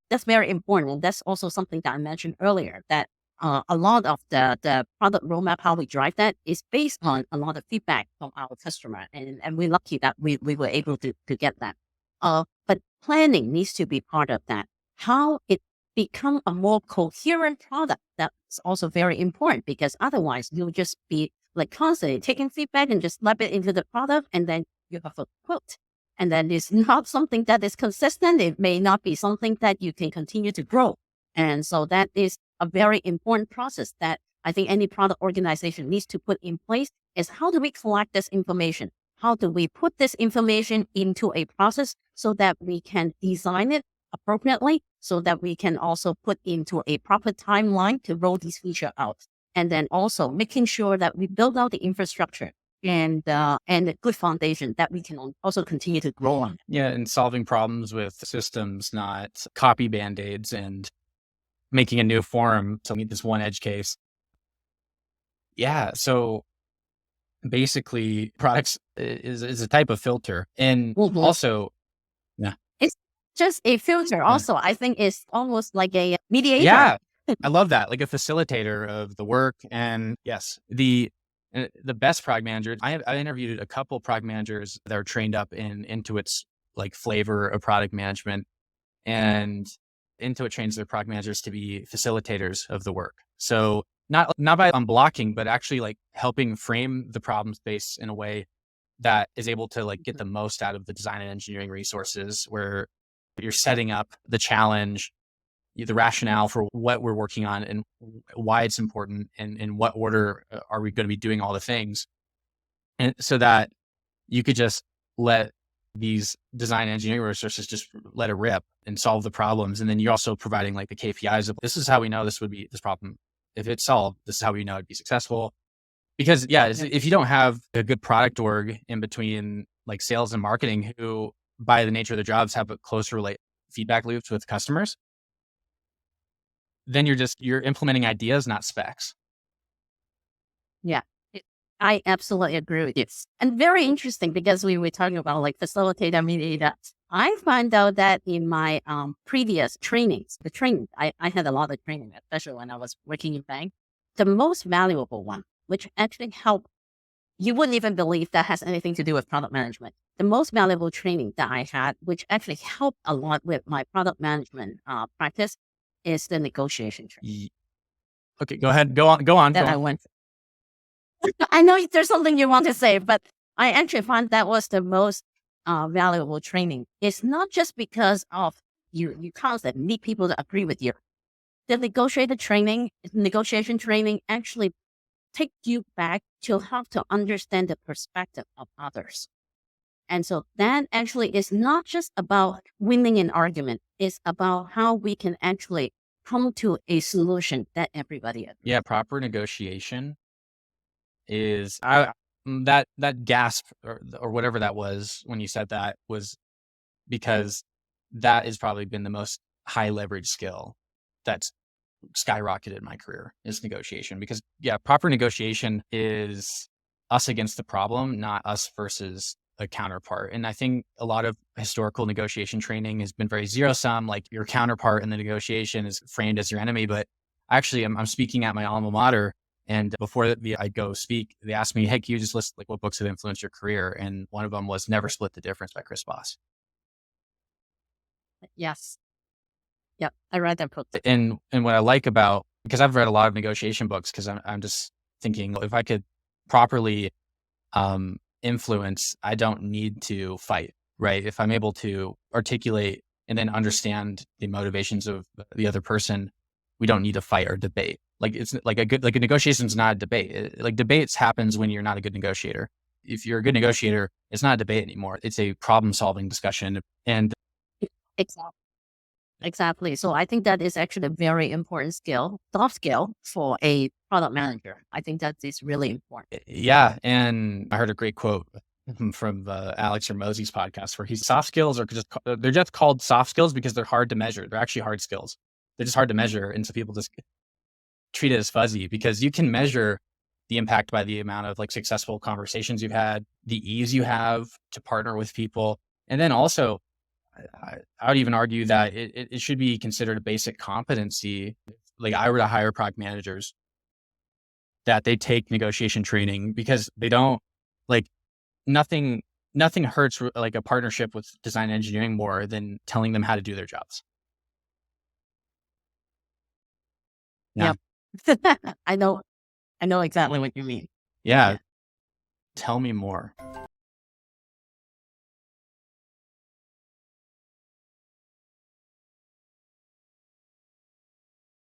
that's very important. And that's also something that I mentioned earlier, that a lot of the product roadmap, how we drive that, is based on a lot of feedback from our customer. And we're lucky that we were able to get that. But planning needs to be part of that. How it become a more coherent product, that's also very important, because otherwise you'll just be like constantly taking feedback and just slap it into the product, and then you have a quote. And then it's not something that is consistent. It may not be something that you can continue to grow. And so that is a very important process that I think any product organization needs to put in place, is how do we collect this information? How do we put this information into a process so that we can design it appropriately, so that we can also put into a proper timeline to roll these features out. And then also making sure that we build out the infrastructure and a good foundation that we can also continue to grow on. Yeah, and solving problems with systems, not copy band-aids and making a new form to meet this one edge case. Yeah, so basically products is a type of filter. And also, yeah. It's just a filter also. I think it's almost like a mediator. Yeah, I love that, like a facilitator of the work. And yes, the best product managers, I interviewed a couple product managers that are trained up in Intuit's like flavor of product management, and Intuit trains their product managers to be facilitators of the work. So not by unblocking, but actually like helping frame the problem space in a way that is able to like get the most out of the design and engineering resources, where you're setting up the challenge, the rationale for what we're working on and why it's important, and in what order are we going to be doing all the things. And so that you could just let these design engineering resources just let it rip and solve the problems. And then you're also providing like the KPIs of, this is how we know this problem. If it's solved, this is how we know it'd be successful. Because if you don't have a good product org in between like sales and marketing, who by the nature of their jobs have a closer feedback loops with customers, then you're implementing ideas, not specs. Yeah, I absolutely agree with you. And very interesting, because we were talking about like facilitator, mediator. I find out that in my previous trainings, I had a lot of training, especially when I was working in bank. The most valuable one, which actually helped, you wouldn't even believe that has anything to do with product management. The most valuable training that I had, which actually helped a lot with my product management practice, is the negotiation training. Okay, go ahead. Go on. I went. I know there's something you want to say, but I actually find that was the most valuable training. It's not just because of you constantly need people to agree with you. The negotiation training actually take you back to how to understand the perspective of others. And so that actually is not just about winning an argument. It's about how we can actually come to a solution that everybody agrees. Yeah, proper negotiation is that gasp or whatever that was when you said that, was because that has probably been the most high leverage skill that's skyrocketed in my career, is negotiation. Because proper negotiation is us against the problem, not us versus a counterpart. And I think a lot of historical negotiation training has been very zero sum, like your counterpart in the negotiation is framed as your enemy. But actually I'm speaking at my alma mater, and before I go speak, they asked me, hey, can you just list like what books have influenced your career? And one of them was Never Split the Difference by Chris Voss. Yes. Yep, I read that book. And what I like about, because I've read a lot of negotiation books, because I'm just thinking, if I could properly influence, I don't need to fight, right? If I'm able to articulate and then understand the motivations of the other person, we don't need to fight or debate. Like it's like a negotiation is not a debate. Like debates happens when you're not a good negotiator. If you're a good negotiator, it's not a debate anymore. It's a problem solving discussion. And Exactly. So I think that is actually a very important soft skill for a product manager. I think that is really important. Yeah. And I heard a great quote from Alex Hormozi's podcast, where soft skills they're just called soft skills because they're hard to measure. They're actually hard skills. They're just hard to measure. And so people just treat it as fuzzy, because you can measure the impact by the amount of like successful conversations you've had, the ease you have to partner with people. And then also I would even argue that it should be considered a basic competency. Like I were to hire product managers, that they take negotiation training, because they don't like nothing nothing hurts like a partnership with design engineering more than telling them how to do their jobs. Yeah. Yep. I know exactly what you mean. Yeah. Yeah. Tell me more.